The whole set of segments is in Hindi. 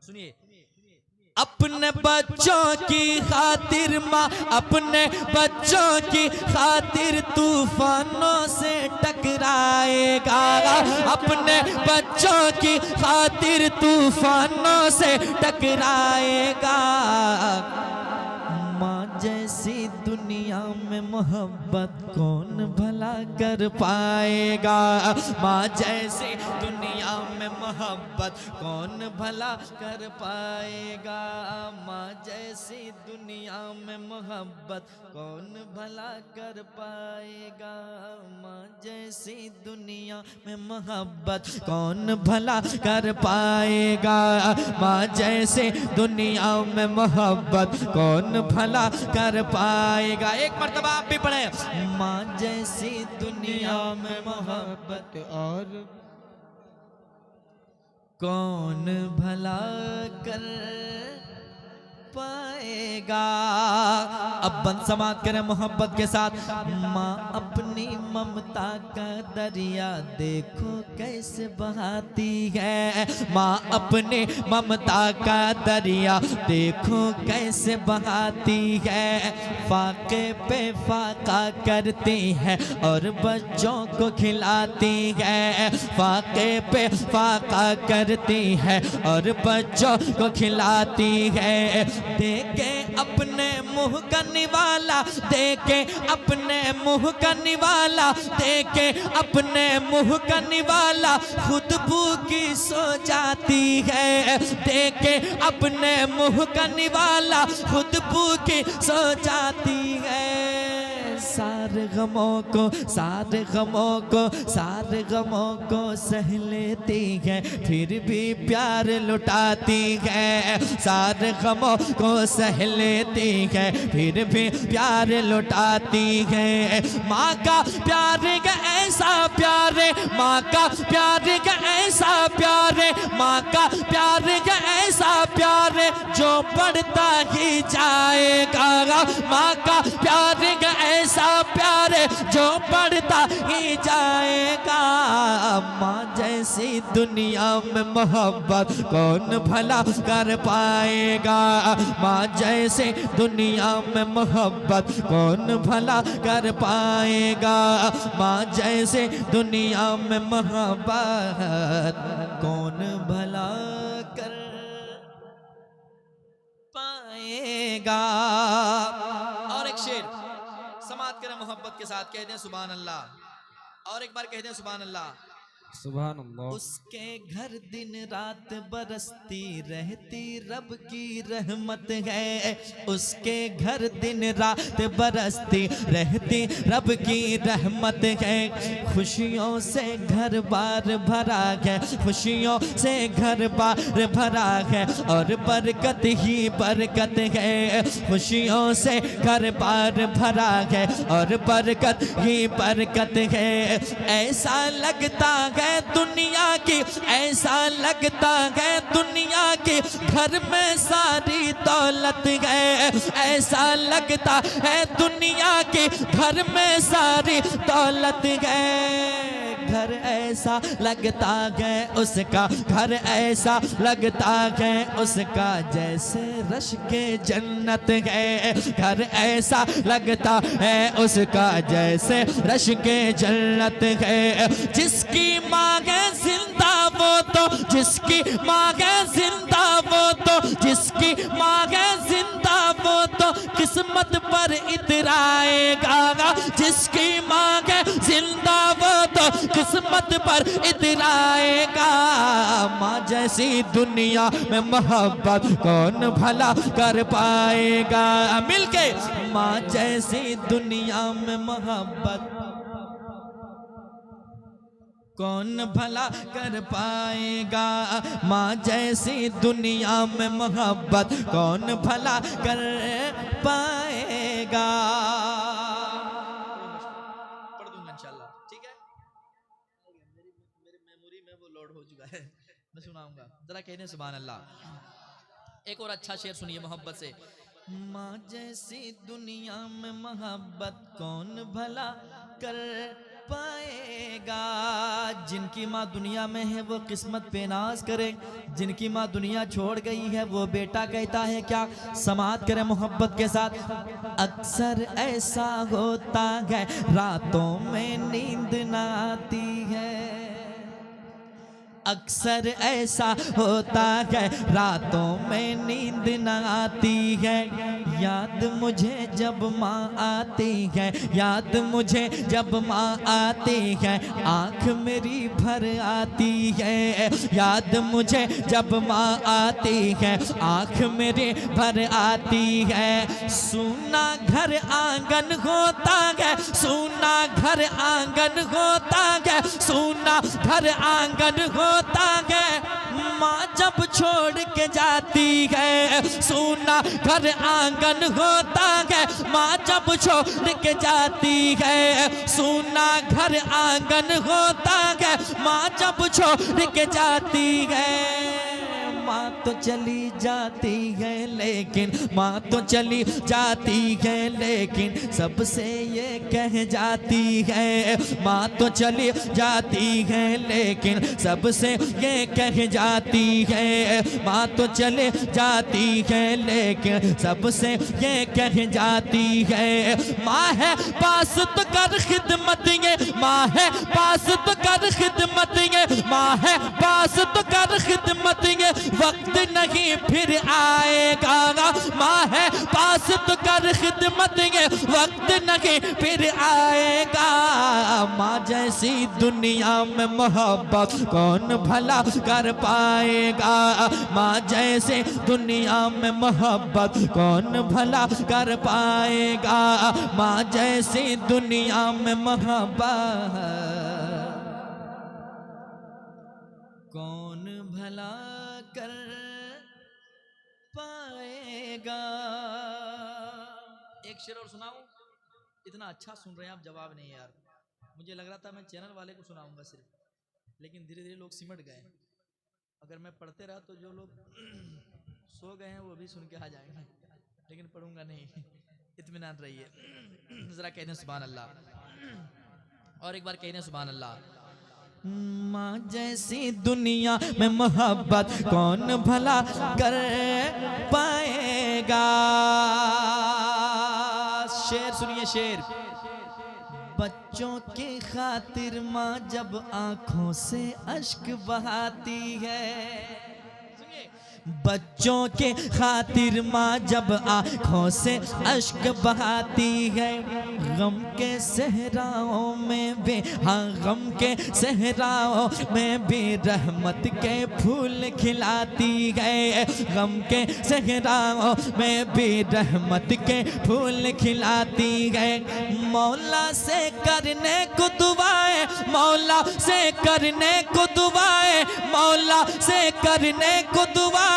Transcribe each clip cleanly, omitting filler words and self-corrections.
सुनिए। अपने बच्चों की खातिर माँ अपने बच्चों की खातिर तूफानों से टकराएगा। अपने बच्चों की खातिर तूफानों से टकराएगा। माँ जैसी दुनिया में मोहब्बत कौन भला कर पाएगा। माँ जैसी दुनिया में मोहब्बत कौन भला कर पाएगा। माँ जैसी दुनिया में मोहब्बत कौन भला कर पाएगा। माँ जैसी दुनिया में मोहब्बत कौन भला कर पाएगा। माँ जैसी दुनिया में मोहब्बत कौन भला कर पाएगा। एक मर्तबा आप भी पढ़े। माँ जैसी दुनिया में मोहब्बत और कौन भला कर पाएगा। अब बंद समात करें मोहब्बत के साथ। माँ अपनी ममता का दरिया देखो कैसे बहाती है। माँ अपने ममता का दरिया देखो कैसे बहाती है। फाके पे फाका करती है और बच्चों को खिलाती है। फाके पे फाका करती है और बच्चों को खिलाती है। देखे अपने मुंह का निवाला, देखे अपने मुंह का निवाला, देखे अपने मुंह का निवाला खुद भूखी सो जाती है। देखे अपने मुंह का निवाला खुद भूखी सो जाती है। सारे गमों को सारे गमों को सारे गमों को सह लेती है फिर भी प्यार लुटाती है। सारे गमों को सह लेती है फिर भी प्यार लुटाती है। माँ का प्यार का ऐसा प्यार, माँ का प्यार का ऐसा प्यार, माँ का प्यार का ऐसा प्यार जो बढ़ता ही जाएगा। माँ का प्यार का ऐसा प्यार जो बढ़ता ही जाएगा। माँ जैसी दुनिया में मोहब्बत कौन भला कर पाएगा। माँ जैसी दुनिया में मोहब्बत कौन भला कर पाएगा। माँ जैसे दुनिया में मोहब्बत कौन भला कर पाएगा। और एक शेर समात करें मोहब्बत के साथ, कह दें सुभान अल्लाह। और एक बार कह दें सुभान अल्लाह। सुभान अल्लाह। उसके घर दिन रात बरसती रहती रब की रहमत है। उसके घर दिन रात बरसती रहती रब की रहमत है। खुशियों से घर बार भरा है, खुशियों से घर बार भरा है और बरकत ही बरकत है। खुशियों से घर बार भरा है और बरकत ही बरकत है। ऐसा लगता है दुनिया की, ऐसा लगता है दुनिया की घर में सारी दौलत है। ऐसा लगता है दुनिया की घर में सारी दौलत है। घर ऐसा लगता है उसका, घर ऐसा लगता है उसका जैसे रश के जन्नत है। घर ऐसा लगता है उसका जैसे रश के जन्नत है। जिसकी माँ है जिंदा वो तो, जिसकी माँ है जिंदा वो तो, जिसकी माँ है जिंदा वो तो किस्मत पर इतराएगा। जिसकी माँ है जिंदा वो तो किस्मत पर इतराएगा। माँ जैसी दुनिया में मोहब्बत कौन भला कर पाएगा। मिलके माँ जैसी दुनिया में मोहब्बत कौन भला कर पाएगा। माँ जैसी दुनिया में मोहब्बत कौन भला कर पाएगा। पढ़ दूंगा इंशाल्लाह, ठीक है। मेरी मेमोरी में वो लोड हो चुका है, मैं सुनाऊंगा। जरा कहने सुभान अल्लाह। एक और अच्छा शेर सुनिए मोहब्बत से। माँ जैसी दुनिया में मोहब्बत कौन भला कर पाएगा। जिनकी माँ दुनिया में है वो किस्मत पे नाज करे, जिनकी माँ दुनिया छोड़ गई है वो बेटा कहता है क्या? समात करे मोहब्बत के साथ। अक्सर ऐसा होता है रातों में नींद ना आती है, अक्सर ऐसा होता है रातों में नींद न आती है। याद मुझे जब माँ आती है, याद मुझे जब माँ आती है, आँख मेरी भर आती है। याद मुझे जब माँ आती है, आँख मेरी भर आती है। सूना घर आंगन होता है, सूना घर आंगन होता है, सूना घर आंगन होता है। माँ जब छोड़ के जाती है, सूना घर आंगन होता है। माँ जब छोड़ के जाती है, सूना घर आंगन होता है। माँ जब छोड़ के जाती है, माँ तो चली जाती है लेकिन, माँ तो चली जाती है लेकिन सबसे ये कह जाती है। माँ तो चली जाती है लेकिन सबसे ये कह जाती है। माँ तो चली जाती है लेकिन सबसे ये कह जाती है। माँ है पास तो कर खिदमत ये, माँ है पास तो कर खिदमत ये, माँ है पास तो कर खिदमत ये। वक्त नहीं फिर आएगा, माँ है पास तो कर खिदमत ये। वक्त नहीं फिर आएगा। माँ जैसी दुनिया में मोहब्बत कौन भला कर पाएगा। माँ जैसे दुनिया में मोहब्बत कौन भला कर पाएगा। माँ जैसी दुनिया में मोहब्बत कौन भला कर पाएगा। एक शेर और सुनाऊं? इतना अच्छा सुन रहे हैं आप, जवाब नहीं यार। मुझे लग रहा था मैं चैनल वाले को सुनाऊंगा सिर्फ, लेकिन धीरे धीरे लोग सिमट गए। अगर मैं पढ़ते रहा तो जो लोग सो गए हैं वो भी सुन के आ जाएंगे, लेकिन पढ़ूंगा नहीं। इत्मीनान रहिए। जरा कहने सुभान अल्लाह, और एक बार कहने सुभान अल्लाह। माँ जैसी दुनिया में मोहब्बत कौन भला कर पाएगा। शेर सुनिए शेर। बच्चों की खातिर माँ जब आंखों से अश्क बहाती है, बच्चों के खातिर माँ जब आँखों से अश्क बहाती है। गम के सहराओं में भी, हाँ गम के सहराओं में भी रहमत के फूल खिलाती है। गम के सहराओं में भी रहमत के फूल खिलाती है। मौला से करने को दुआएं, मौला से करने को दुआएं, मौला से करने को दुआएं।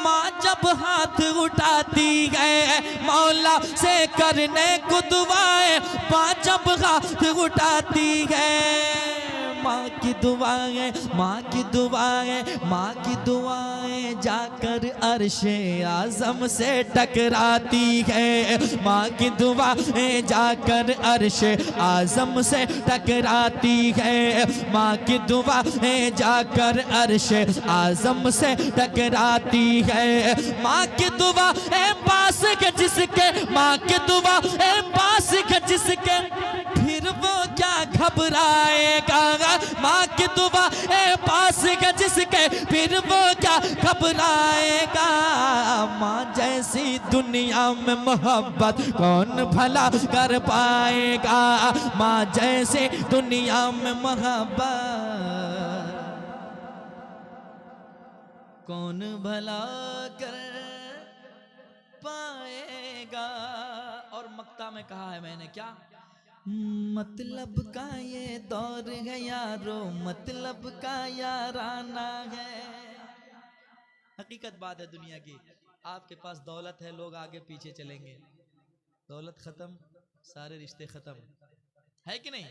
माँ जब हाथ उठाती है, मौला से करने को दुआएं। माँ जब हाथ उठाती है, माँ की दुआएं, माँ की दुआएं, माँ की दुआएं जाकर अर्शे आज़म से टकराती है। माँ की दुआएं जाकर अर्शे आज़म से टकराती है। माँ की दुआएं जाकर अर्शे आज़म से टकराती है। माँ की दुआएं पास के जिसके, माँ की दुआएं पास के जिसके, फिर वो क्या घबराएगा। माँ की दुआ ए पास के जिसके, फिर वो क्या घबराएगा। माँ जैसी दुनिया में मोहब्बत कौन भला कर पाएगा। माँ जैसी दुनिया में मोहब्बत कौन भला कर पाएगा। और मक्ता में कहा है मैंने क्या, मतलब का ये दौर है यारो, मतलब का याराना है। हकीकत बात है दुनिया की। आपके पास दौलत है, लोग आगे पीछे चलेंगे। दौलत खत्म, सारे रिश्ते खत्म, है कि नहीं?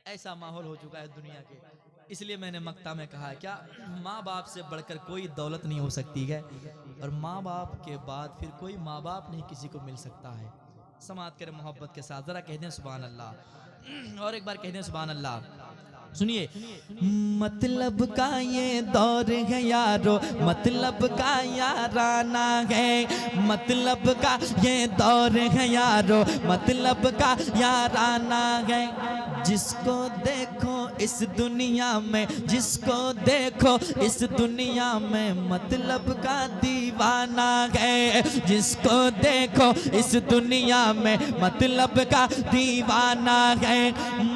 ऐसा माहौल हो चुका है दुनिया के। इसलिए मैंने मक्ता में कहा क्या, माँ बाप से बढ़कर कोई दौलत नहीं हो सकती है, और माँ बाप के बाद फिर कोई माँ बाप नहीं किसी को मिल सकता है। समात करे मोहब्बत के साथ, जरा कह दें सुभान अल्लाह। और एक बार कहते हैं सुभान अल्लाह। सुनिए, मतलब का ये दौर है यारो, मतलब का याराना है, मतलब का ये दौर है यारो, मतलब का याराना है। जिसको देखो इस दुनिया में, जिसको देखो इस दुनिया में, मतलब का दीवाना है। जिसको देखो इस दुनिया में, मतलब का दीवाना है।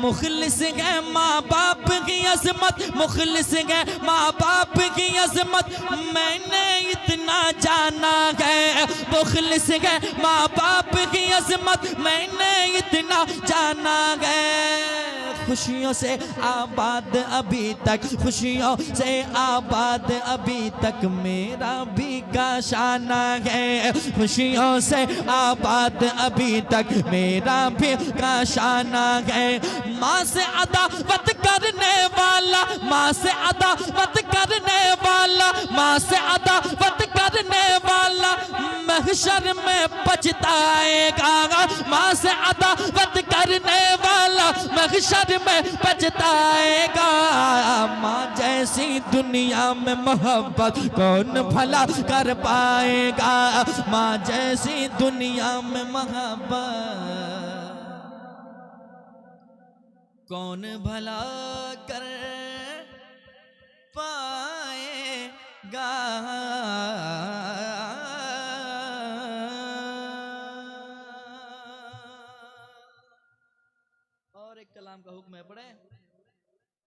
मुखलिस है माँ बाप की अजमत, मुखलिस है माँ बाप की अजमत, मैंने इतना जाना है। मुखलिस है माँ बाप की अजमत, मैंने इतना जाना है। खुशियों से आबाद अभी तक, खुशियों से आबाद अभी तक मेरा भी काशाना है। खुशियों से आबाद अभी तक मेरा भी काशाना है। माँ से अदावत करने वाला, माँ से अदावत करने वाला, माँ से अदावत करने वाला महशर में पछताएगा। माँ से अदावत करने वाला महशर में पछताएगा। माँ जैसी दुनिया में मोहब्बत कौन भला कर पाएगा। माँ जैसी दुनिया में मोहब्बत कौन भला कर पाएगा।